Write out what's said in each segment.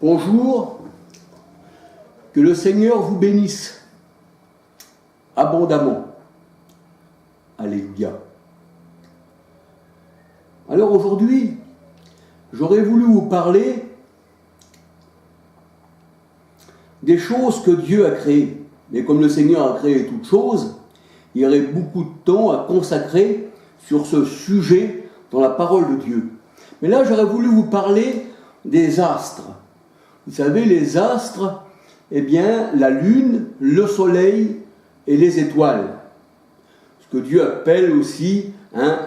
Bonjour, que le Seigneur vous bénisse abondamment. Alléluia. Alors aujourd'hui, j'aurais voulu vous parler des choses que Dieu a créées. Mais comme le Seigneur a créé toutes choses, il y aurait beaucoup de temps à consacrer sur ce sujet dans la parole de Dieu. Mais là, j'aurais voulu vous parler des astres. Vous savez, les astres, eh bien, la lune, le soleil et les étoiles. Ce que Dieu appelle aussi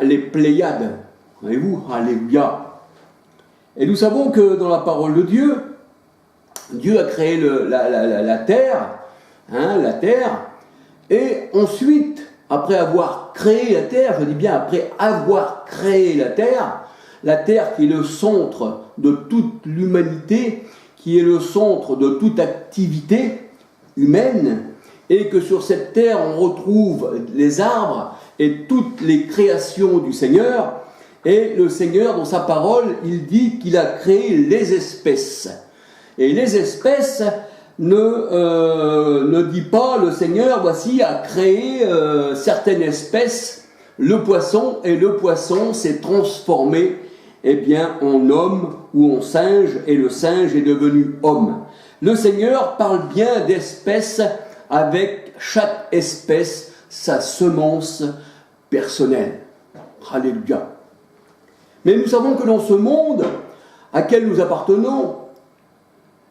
les Pléiades. Voyez-vous, alléluia. Et nous savons que dans la parole de Dieu, Dieu a créé la terre, la terre, et ensuite, après avoir créé la terre, je dis bien après avoir créé la terre qui est le centre de toute l'humanité, qui est le centre de toute activité humaine, et que sur cette terre on retrouve les arbres et toutes les créations du Seigneur. Et le Seigneur, dans sa parole, il dit qu'il a créé les espèces. Et les espèces ne dit pas, le Seigneur, voici, a créé certaines espèces, le poisson, et le poisson s'est transformé en homme ou en singe, et le singe est devenu homme. Le Seigneur parle bien d'espèces avec chaque espèce sa semence personnelle. Alléluia. Mais nous savons que dans ce monde à quel nous appartenons,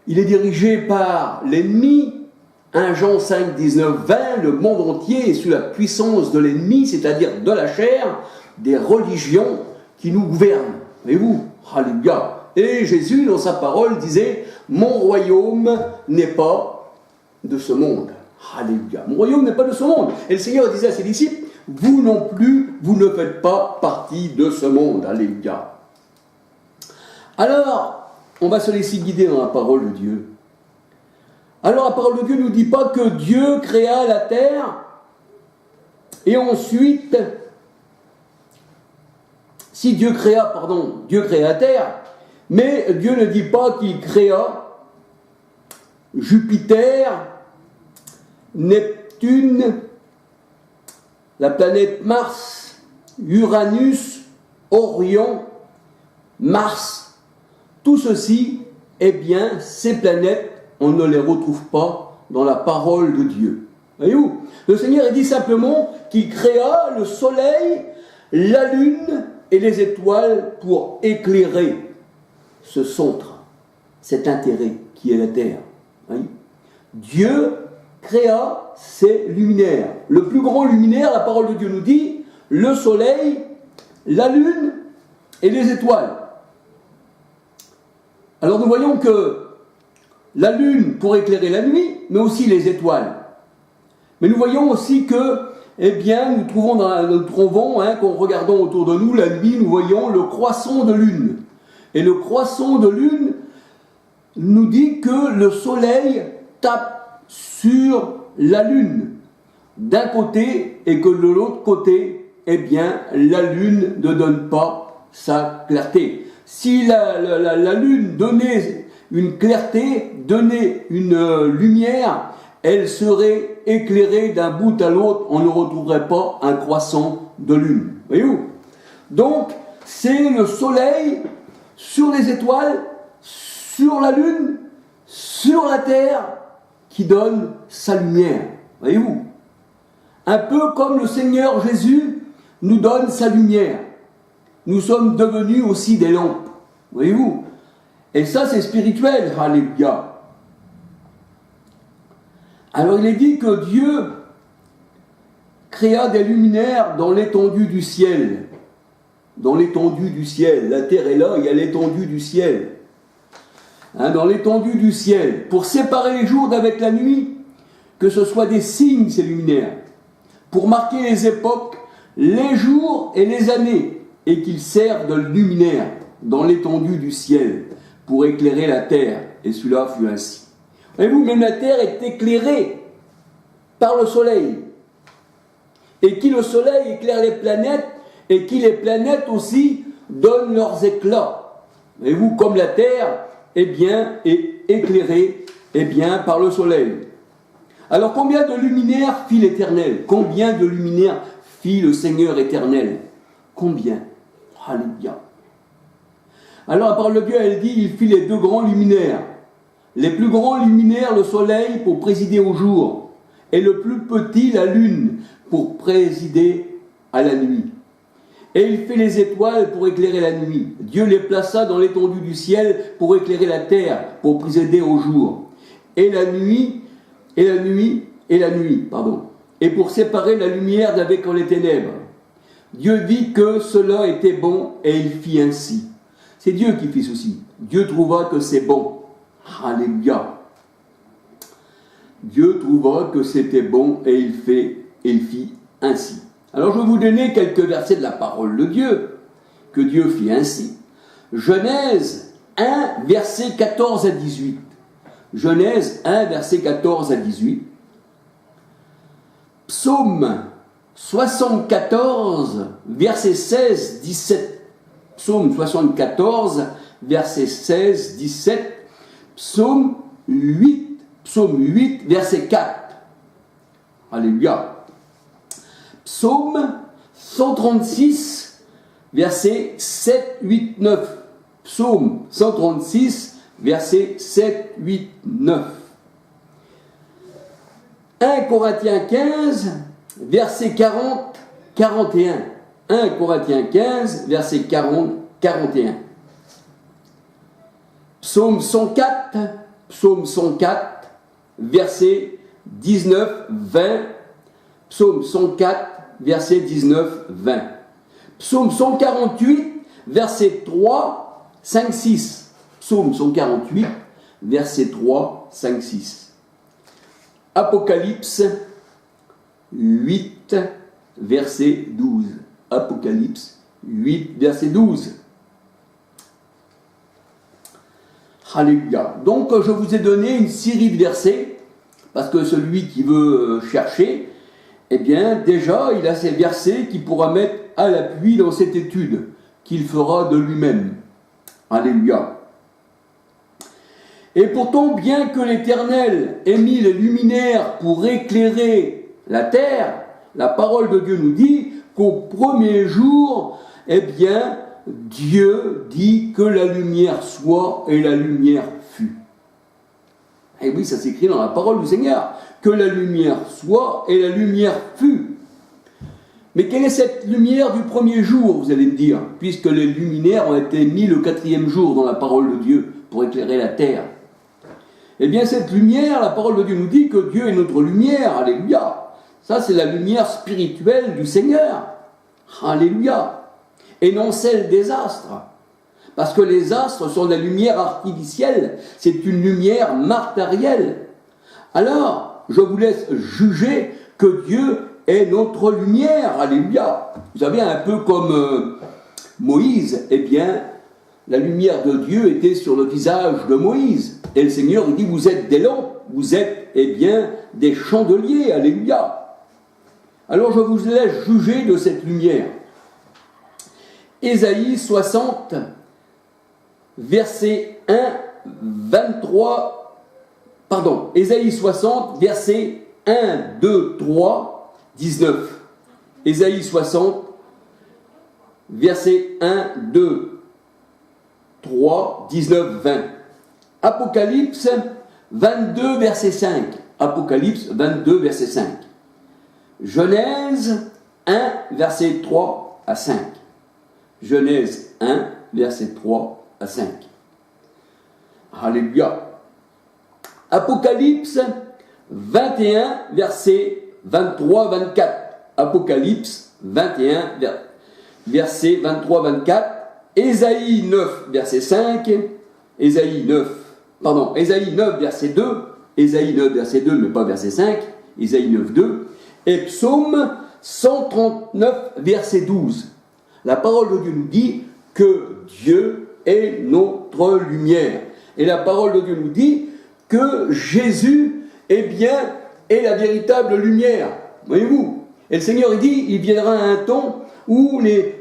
il est dirigé par l'ennemi. 1 Jean 5, 19, 20, le monde entier est sous la puissance de l'ennemi, c'est-à-dire de la chair, des religions qui nous gouvernent. Voyez-vous, alléluia. Et Jésus, dans sa parole, disait « Mon royaume n'est pas de ce monde. » Alléluia. Mon royaume n'est pas de ce monde. Et le Seigneur disait à ses disciples « Vous non plus, vous ne faites pas partie de ce monde. » Alléluia. Alors, on va se laisser guider dans la parole de Dieu. Alors, la parole de Dieu ne nous dit pas que Dieu créa la terre et ensuite... Si Dieu créa la terre, mais Dieu ne dit pas qu'il créa Jupiter, Neptune, la planète Mars, Uranus, Orion, Mars. Tout ceci, ces planètes, on ne les retrouve pas dans la parole de Dieu. Voyez-vous, le Seigneur dit simplement qu'il créa le soleil, la lune et les étoiles pour éclairer ce centre, cet intérêt qui est la terre. Oui. Dieu créa ces luminaires. Le plus grand luminaire, la parole de Dieu nous dit, le soleil, la lune et les étoiles. Alors nous voyons que la lune pour éclairer la nuit, mais aussi les étoiles. Mais nous voyons aussi que nous trouvons, qu'en regardant autour de nous, la nuit, nous voyons le croissant de lune. Et le croissant de lune nous dit que le soleil tape sur la lune d'un côté et que de l'autre côté, la lune ne donne pas sa clarté. Si la lune donnait une clarté, donnait une lumière, elle serait éclairée d'un bout à l'autre, on ne retrouverait pas un croissant de lune. Voyez-vous ? Donc, c'est le soleil sur les étoiles, sur la lune, sur la terre, qui donne sa lumière. Voyez-vous ? Un peu comme le Seigneur Jésus nous donne sa lumière. Nous sommes devenus aussi des lampes. Voyez-vous ? Et ça, c'est spirituel. Alléluia. Alors il est dit que Dieu créa des luminaires dans l'étendue du ciel. Dans l'étendue du ciel. La terre est là, il y a l'étendue du ciel. Dans l'étendue du ciel. Pour séparer les jours d'avec la nuit, que ce soit des signes, ces luminaires. Pour marquer les époques, les jours et les années. Et qu'ils servent de luminaire dans l'étendue du ciel. Pour éclairer la terre. Et cela fut ainsi. Voyez-vous, même la terre est éclairée par le soleil. Et qui le soleil éclaire les planètes, et qui les planètes aussi donnent leurs éclats. Voyez-vous, comme la terre, est été éclairés, eh bien, par le soleil. Alors, combien de luminaires fit l'Éternel? Combien de luminaires fit le Seigneur éternel? Combien? Alléluia. Alors, la parole de Dieu, elle dit, il fit les deux grands luminaires. Les plus grands luminaires, le soleil, pour présider au jour, et le plus petit, la lune, pour présider à la nuit. Et il fit les étoiles pour éclairer la nuit. Dieu les plaça dans l'étendue du ciel pour éclairer la terre, pour présider au jour. Et la nuit, et pour séparer la lumière d'avec les ténèbres. Dieu vit que cela était bon, et il fit ainsi. C'est Dieu qui fit ceci. Dieu trouva que c'est bon. Alléluia. Dieu trouva que c'était bon, et il fit ainsi. Alors je vais vous donner quelques versets de la parole de Dieu, que Dieu fit ainsi. Genèse 1, versets 14 à 18. Genèse 1, versets 14 à 18. Psaume 74, versets 16, 17. Psaume 74, versets 16, 17. Psaume 8, verset 4. Alléluia. Psaume 136, versets 7, 8, 9. Psaume 136, versets 7, 8, 9. 1 Corinthiens 15, versets 40, 41. 1 Corinthiens 15, versets 40, 41. Psaume 104, versets 19, 20. Psaume 104, versets 19, 20. Psaume 148, versets 3, 5, 6. Psaume 148, versets 3, 5, 6. Apocalypse 8, verset 12. Apocalypse 8, verset 12. Alléluia. Donc, je vous ai donné une série de versets, parce que celui qui veut chercher, eh bien, déjà, il a ces versets qu'il pourra mettre à l'appui dans cette étude qu'il fera de lui-même. Alléluia. Et pourtant, bien que l'Éternel ait mis les luminaires pour éclairer la terre, la parole de Dieu nous dit qu'au premier jour, eh bien, Dieu dit que la lumière soit et la lumière fut. Et oui, ça s'écrit dans la parole du Seigneur. Que la lumière soit et la lumière fut. Mais quelle est cette lumière du premier jour, vous allez me dire, puisque les luminaires ont été mis le 4e jour dans la parole de Dieu pour éclairer la terre. Eh bien, cette lumière, la parole de Dieu nous dit que Dieu est notre lumière. Alléluia. Ça, c'est la lumière spirituelle du Seigneur. Alléluia. Et non celle des astres. Parce que les astres sont des lumières artificielles. C'est une lumière matérielle. Alors, je vous laisse juger que Dieu est notre lumière. Alléluia. Vous savez, un peu comme Moïse, eh bien, la lumière de Dieu était sur le visage de Moïse. Et le Seigneur dit, vous êtes des lampes, vous êtes, eh bien, des chandeliers. Alléluia. Alors, je vous laisse juger de cette lumière. Ésaïe 60, verset 1, 23, pardon, Ésaïe 60, verset 1, 2, 3, 19. Ésaïe 60, verset 1, 2, 3, 19, 20. Apocalypse 22, verset 5. Apocalypse 22, verset 5. Genèse 1, verset 3 à 5. Genèse 1, verset 3 à 5. Alléluia. Apocalypse 21, verset 23-24. Apocalypse 21, verset 23-24. Ésaïe 9, verset 5. Ésaïe 9, verset 2. Ésaïe 9, verset 2, mais pas verset 5. Ésaïe 9, 2. Et Psaume 139, verset 12. La parole de Dieu nous dit que Dieu est notre lumière. Et la parole de Dieu nous dit que Jésus, eh bien, est la véritable lumière. Voyez-vous? Et le Seigneur, il dit, il viendra un temps où mes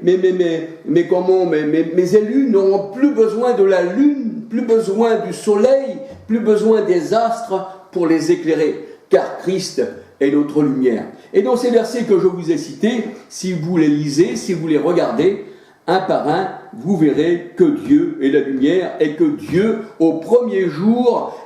élus n'auront plus besoin de la lune, plus besoin du soleil, plus besoin des astres pour les éclairer, car Christ est notre lumière. Et dans ces versets que je vous ai cités, si vous les lisez, si vous les regardez, un par un, vous verrez que Dieu est la lumière et que Dieu, au premier jour,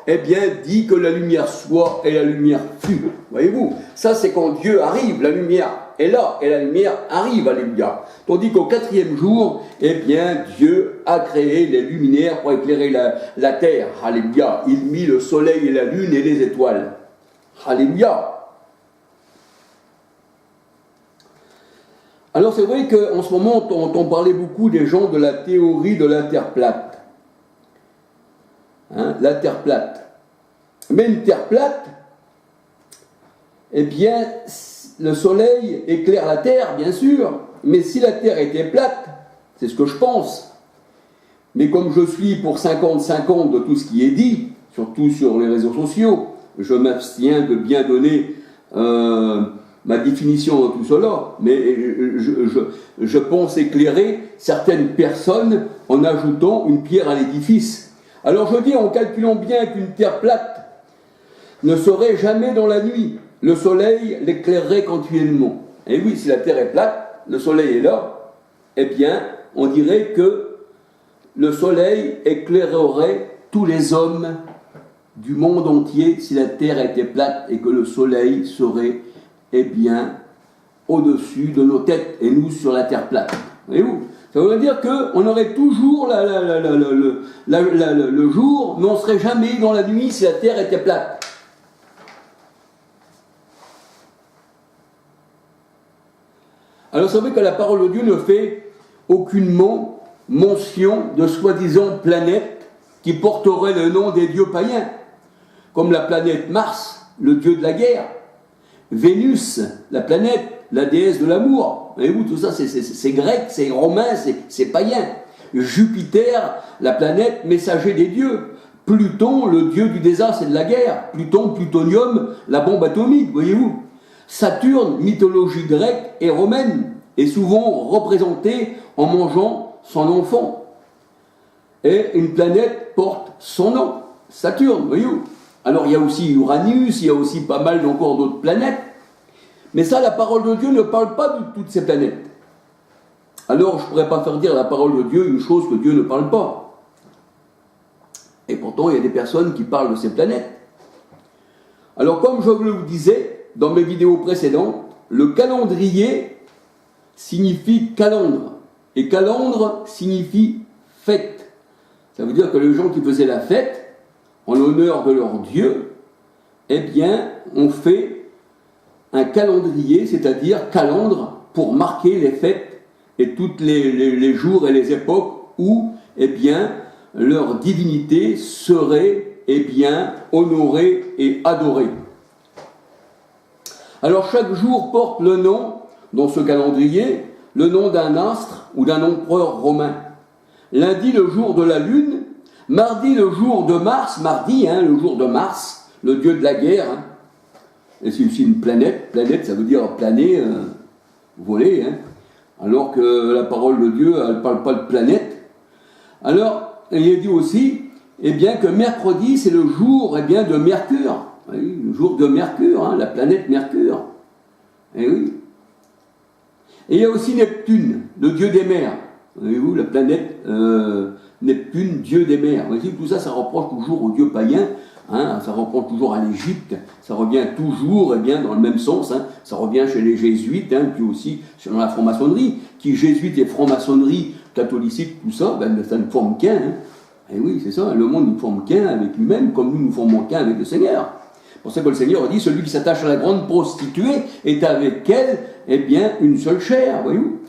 dit que la lumière soit et la lumière fut. Voyez-vous, ça c'est quand Dieu arrive, la lumière est là et la lumière arrive, alléluia. Tandis qu'au quatrième jour, Dieu a créé les luminaires pour éclairer la terre, alléluia. Il mit le soleil et la lune et les étoiles, alléluia. Alors c'est vrai qu'en ce moment, on parlait beaucoup des gens de la théorie de la Terre plate. La Terre plate. Mais une Terre plate, le soleil éclaire la Terre, bien sûr, mais si la Terre était plate, c'est ce que je pense, mais comme je suis pour 50-50 de tout ce qui est dit, surtout sur les réseaux sociaux, je m'abstiens de bien donner ma définition de tout cela, mais je pense éclairer certaines personnes en ajoutant une pierre à l'édifice. Alors je dis, en calculant bien qu'une terre plate ne serait jamais dans la nuit, le soleil l'éclairerait continuellement. Et oui, si la terre est plate, le soleil est là, on dirait que le soleil éclairerait tous les hommes du monde entier si la terre était plate et que le soleil serait au-dessus de nos têtes et nous sur la terre plate. Voyez-vous ? Ça veut dire qu'on aurait toujours le jour, mais on ne serait jamais dans la nuit si la terre était plate. Alors c'est vrai que la parole de Dieu ne fait aucunement mention de soi-disant planètes qui porteraient le nom des dieux païens, comme la planète Mars, le dieu de la guerre, Vénus, la planète, la déesse de l'amour. Voyez-vous, tout ça, c'est grec, c'est romain, c'est païen. Jupiter, la planète messager des dieux. Pluton, le dieu du désastre et de la guerre. Pluton, plutonium, la bombe atomique, voyez-vous. Saturne, mythologie grecque et romaine, est souvent représenté en mangeant son enfant. Et une planète porte son nom, Saturne, voyez-vous. Alors il y a aussi Uranus, il y a aussi pas mal encore d'autres planètes. Mais ça, la parole de Dieu ne parle pas de toutes ces planètes. Alors je ne pourrais pas faire dire à la parole de Dieu une chose que Dieu ne parle pas. Et pourtant, il y a des personnes qui parlent de ces planètes. Alors comme je vous le disais dans mes vidéos précédentes, le calendrier signifie calandre. Et calandre signifie fête. Ça veut dire que les gens qui faisaient la fête, en l'honneur de leur Dieu, on fait un calendrier, c'est-à-dire calandre, pour marquer les fêtes et tous les jours et les époques où, leur divinité serait, honorée et adorée. Alors chaque jour porte le nom, dans ce calendrier, le nom d'un astre ou d'un empereur romain. Lundi, le jour de la lune. Mardi, le jour de Mars, le jour de Mars, le dieu de la guerre. Et c'est aussi une planète. Planète, ça veut dire planer, voler. Alors que la parole de Dieu, elle ne parle pas de planète. Alors, il est dit aussi, que mercredi, c'est le jour, de Mercure. Oui, le jour de Mercure, la planète Mercure. Et oui. Et il y a aussi Neptune, le dieu des mers. Voyez-vous, la planète Neptune, dieu des mers. Voyez, tout ça, ça reproche toujours aux dieux païens, ça reproche toujours à l'Égypte, ça revient toujours dans le même sens, ça revient chez les jésuites, puis aussi selon la franc-maçonnerie, qui jésuites et franc-maçonnerie, catholicisme, tout ça, ça ne forme qu'un. Et oui, c'est ça, le monde ne forme qu'un avec lui-même, comme nous formons qu'un avec le Seigneur. C'est pour ça que le Seigneur a dit, celui qui s'attache à la grande prostituée est avec elle, une seule chair, voyez-vous.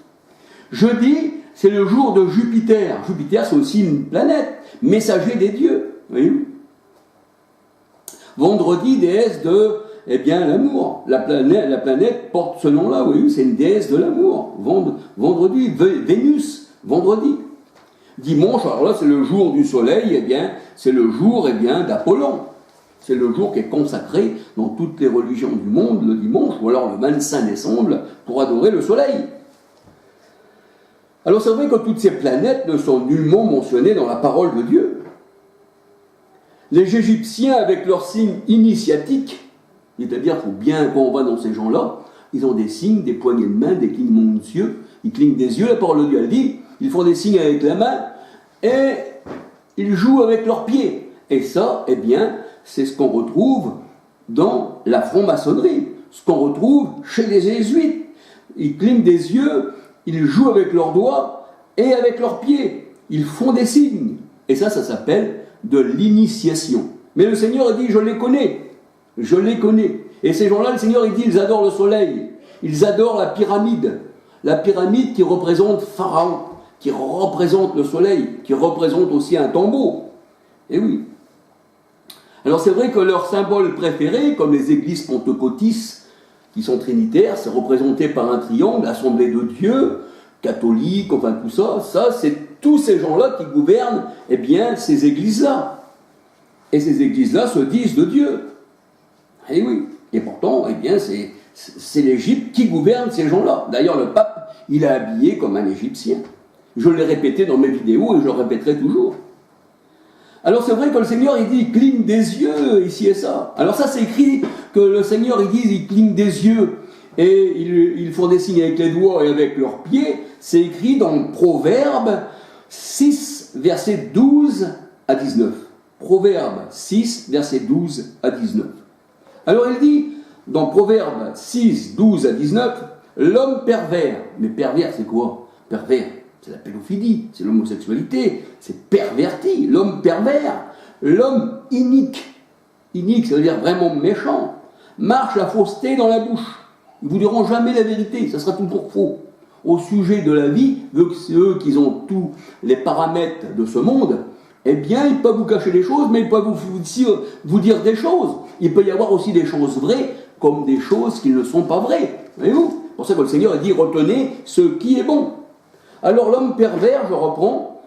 Jeudi, c'est le jour de Jupiter. Jupiter, c'est aussi une planète, messager des dieux. Voyez-vous. Vendredi, déesse de l'amour. La planète porte ce nom-là, voyez-vous, c'est une déesse de l'amour. Vendredi, Vénus, vendredi. Dimanche, alors là, c'est le jour du soleil, c'est le jour d'Apollon. C'est le jour qui est consacré dans toutes les religions du monde, le dimanche, ou alors le 25 décembre, pour adorer le soleil. Alors c'est vrai que toutes ces planètes ne sont nullement mentionnées dans la parole de Dieu. Les Égyptiens, avec leurs signes initiatiques, c'est-à-dire faut bien quand on va dans ces gens-là, ils ont des signes, des poignées de main, des clignements d'yeux, ils clignent des yeux, la parole de Dieu elle dit, ils font des signes avec la main et ils jouent avec leurs pieds. Et ça, eh bien, c'est ce qu'on retrouve dans la franc-maçonnerie, ce qu'on retrouve chez les jésuites. Ils clignent des yeux, ils jouent avec leurs doigts et avec leurs pieds. Ils font des signes. Et ça s'appelle de l'initiation. Mais le Seigneur dit, je les connais. Je les connais. Et ces gens-là, le Seigneur, il dit, ils adorent le soleil. Ils adorent la pyramide. La pyramide qui représente Pharaon, qui représente le soleil, qui représente aussi un tombeau. Et oui. Alors c'est vrai que leurs symboles préférés, comme les églises pentecôtistes, qui sont trinitaires, c'est représenté par un triangle, l'Assemblée de Dieu, catholique, enfin tout ça, c'est tous ces gens-là qui gouvernent, eh bien, ces églises-là. Et ces églises-là se disent de Dieu. Et oui. Et pourtant, eh bien, c'est l'Égypte qui gouverne ces gens-là. D'ailleurs, le pape, il est habillé comme un Égyptien. Je l'ai répété dans mes vidéos et je le répéterai toujours. Alors c'est vrai que le Seigneur, il dit, il cligne des yeux, ici et ça. Alors ça, c'est écrit que le Seigneur, il dit, il cligne des yeux et ils font des signes avec les doigts et avec leurs pieds. C'est écrit dans Proverbe 6, versets 12 à 19. Proverbe 6, versets 12 à 19. Alors il dit, dans Proverbe 6, 12 à 19, l'homme pervers. Mais pervers, c'est quoi? Pervers, c'est la pédophilie, c'est l'homosexualité, c'est perverti, l'homme pervers, l'homme inique. Inique, ça veut dire vraiment méchant. Marche la fausseté dans la bouche. Ils ne vous diront jamais la vérité, ça sera toujours faux. Au sujet de la vie, vu que c'est eux qui ont tous les paramètres de ce monde, eh bien, ils peuvent vous cacher des choses, mais ils peuvent vous dire des choses. Il peut y avoir aussi des choses vraies, comme des choses qui ne sont pas vraies. Voyez-vous? C'est pour ça que le Seigneur a dit, retenez ce qui est bon. Alors l'homme pervers, je reprends,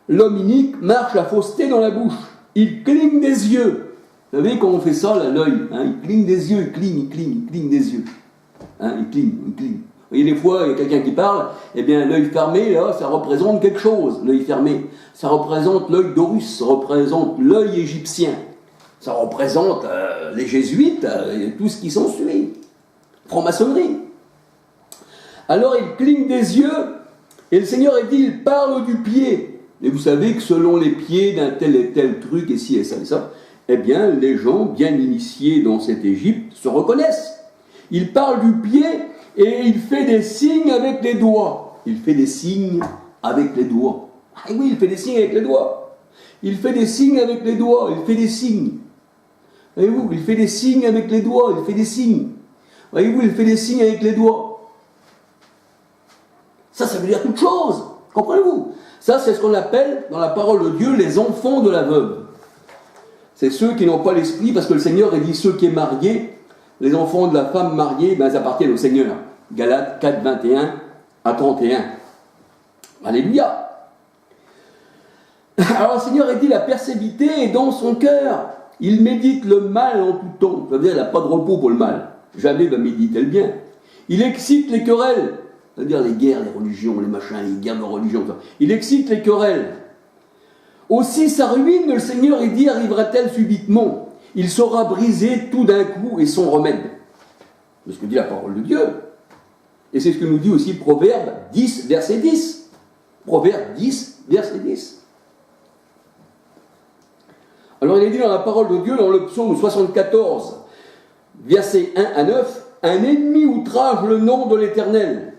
l'homme inique marche la fausseté dans la bouche. Il cligne des yeux. Vous savez, quand on fait ça, là, l'œil, hein, il cligne des yeux, il cligne des yeux. Hein, il cligne. Vous voyez, des fois, il y a quelqu'un qui parle, eh bien, l'œil fermé, là, ça représente quelque chose, l'œil fermé. Ça représente l'œil d'Horus, ça représente l'œil égyptien. Ça représente les jésuites et tout ce qui s'ensuit. Franc-maçonnerie. Alors, il cligne des yeux, et le Seigneur a dit, il parle du pied. Et vous savez que selon les pieds d'un tel et tel truc, et ci et ça, eh bien, les gens bien initiés dans cette Égypte se reconnaissent. Il parle du pied, et il fait des signes avec les doigts. Il fait des signes avec les doigts. Ah oui, il fait des signes avec les doigts. Il fait des signes avec les doigts. Il fait des signes. Voyez-vous, il fait des signes avec les doigts. Il fait des signes. Voyez-vous, il fait des signes avec les doigts. Ça veut dire toute chose. Comprenez-vous? Ça, c'est ce qu'on appelle, dans la parole de Dieu, les enfants de la veuve. C'est ceux qui n'ont pas l'esprit, parce que le Seigneur a dit, ceux qui sont mariés, les enfants de la femme mariée, ben, ils appartiennent au Seigneur. Galates 4, 21 à 31. Alléluia. Alors le Seigneur a dit, la persévérité est dans son cœur. Il médite le mal en tout temps. Ça veut dire qu'il n'a pas de repos pour le mal. Jamais va méditer le bien. Il excite les querelles. Ça veut dire les guerres, les religions, les machins, les guerres de religion. Il excite les querelles. Aussi sa ruine, le Seigneur, il dit, arrivera-t-elle subitement? Il sera brisé tout d'un coup et sans remède. C'est ce que dit la parole de Dieu. Et c'est ce que nous dit aussi Proverbe 10, verset 10. Proverbe 10, verset 10. Alors il est dit dans la parole de Dieu, dans le psaume 74, verset 1 à 9, un ennemi outrage le nom de l'Éternel.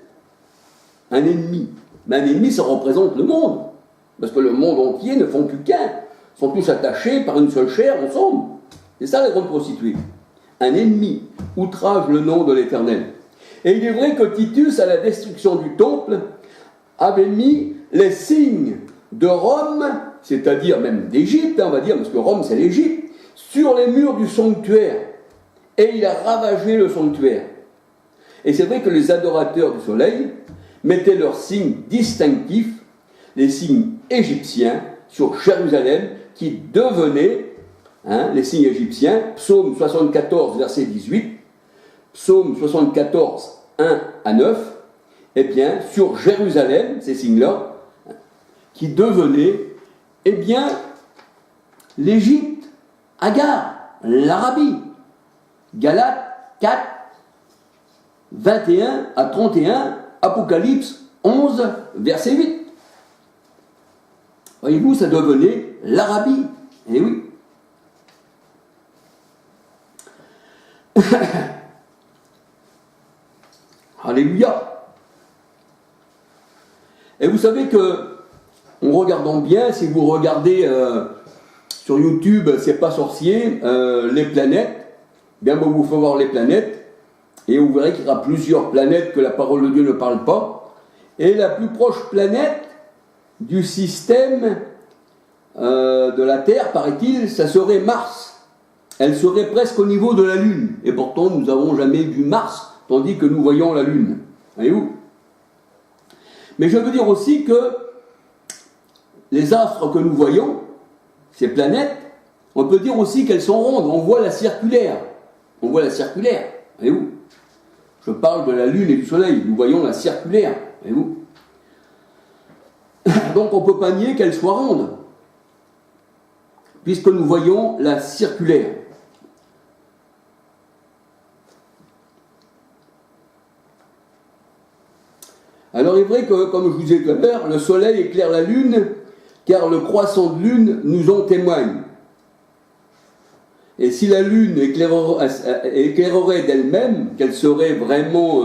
Un ennemi. Mais un ennemi, ça représente le monde. Parce que le monde entier ne font plus qu'un. Ils sont tous attachés par une seule chair ensemble. C'est ça la grande prostituée. Un ennemi outrage le nom de l'Éternel. Et il est vrai que Titus, à la destruction du temple, avait mis les signes de Rome, c'est-à-dire même d'Égypte, on va dire, parce que Rome c'est l'Égypte, sur les murs du sanctuaire. Et il a ravagé le sanctuaire. Et c'est vrai que les adorateurs du soleil mettaient leurs signes distinctifs, les signes égyptiens, sur Jérusalem, qui devenaient les signes égyptiens. Psaume 74, verset 18, Psaume 74, 1 à 9, eh bien, sur Jérusalem, ces signes-là, qui devenaient, eh bien, l'Égypte, Agar, l'Arabie. Galates 4, 21 à 31, Apocalypse 11, verset 8. Voyez-vous, ça devenait l'Arabie. Eh oui. Alléluia. Et vous savez que, en regardant bien, si vous regardez sur YouTube, c'est pas sorcier, les planètes, bien bon, vous faut voir les planètes, et vous verrez qu'il y aura plusieurs planètes que la parole de Dieu ne parle pas. Et la plus proche planète du système de la Terre, paraît-il, ça serait Mars. Elle serait presque au niveau de la Lune. Et pourtant, nous n'avons jamais vu Mars, tandis que nous voyons la Lune. Voyez-vous ? Mais je veux dire aussi que les astres que nous voyons, ces planètes, on peut dire aussi qu'elles sont rondes. On voit la circulaire. On voit la circulaire. Voyez-vous ? Je parle de la Lune et du Soleil. Nous voyons la circulaire. Voyez-vous ? Donc on ne peut pas nier qu'elle soit ronde, puisque nous voyons la circulaire. Alors il est vrai que, comme je vous disais tout à l'heure, le Soleil éclaire la Lune, car le croissant de Lune nous en témoigne. Et si la Lune éclairerait d'elle-même, qu'elle serait vraiment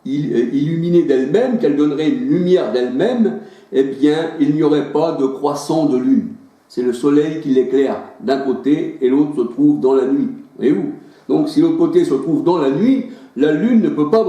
illuminée d'elle-même, qu'elle donnerait une lumière d'elle-même, eh bien, il n'y aurait pas de croissant de Lune. C'est le Soleil qui l'éclaire d'un côté et l'autre se trouve dans la nuit. Voyez-vous ? Donc si l'autre côté se trouve dans la nuit, la Lune ne peut pas briller.